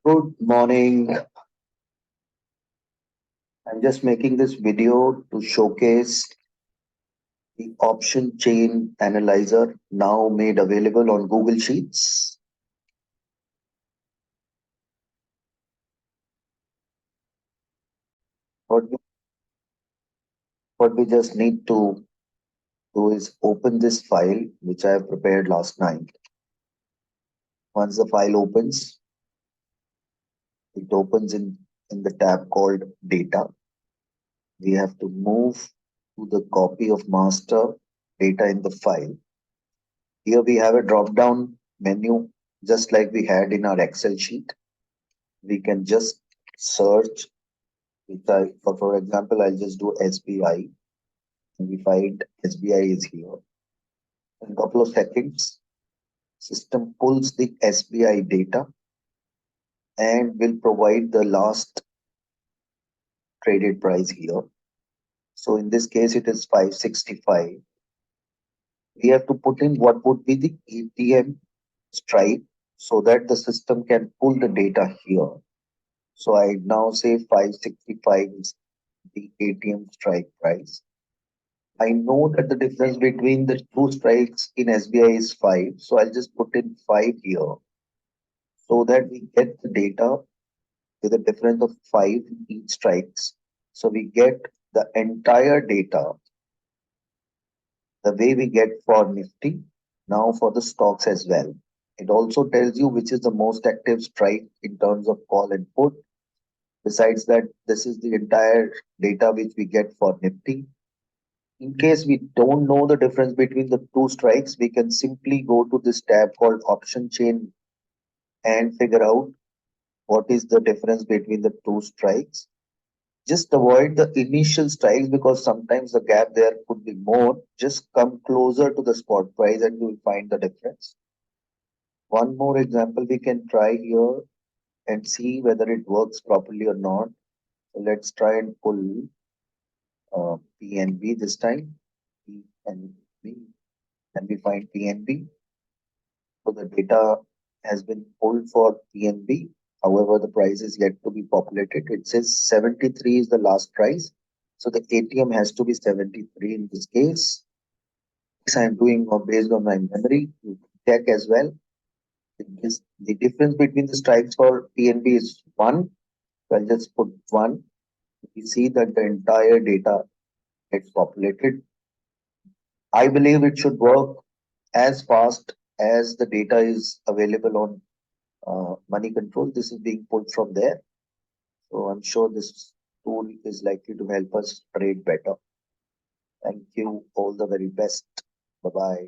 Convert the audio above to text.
Good morning. I'm just making this video to showcase the option chain analyzer now made available on Google Sheets. What we, what we just need to do is open this file, which I have prepared last night. Once the file opens, it opens in the tab called data. We have to move to the copy of master data in the file. Here we have a drop down menu, just like we had in our Excel sheet. We can just search for example, I'll just do SBI and we find SBI is here. In a couple of seconds, system pulls the SBI data and will provide the last traded price here. So in this case, it is 565. We have to put in what would be the ATM strike so that the system can pull the data here. So I now say 565 is the ATM strike price. I know that the difference between the two strikes in SBI is 5. So I'll just put in 5 here so that we get the data with a difference of 5 in each strikes. So we get the entire data the way we get for Nifty now for the stocks as well. It also tells you which is the most active strike in terms of call and put. Besides that, this is the entire data which we get for Nifty. In case we don't know the difference between the two strikes, we can simply go to this tab called option chain and figure out what is the difference between the two strikes. Just avoid the initial strikes because sometimes the gap there could be more. Just come closer to the spot price and you will find the difference. One more example we can try here and see whether it works properly or not. So let's try and pull PNB this time. PNB, and we find PNB. So the data has been pulled for PNB. However, the price is yet to be populated. It says 73 is the last price. So the ATM has to be 73 in this case. This I'm doing based on my memory. You can check as well. The difference between the strikes for PNB is 1. So I'll just put 1. We see that the entire data gets populated. I believe it should work as fast as the data is available on money control. This is being pulled from there. So I'm sure this tool is likely to help us trade better. Thank you. All the very best. Bye bye.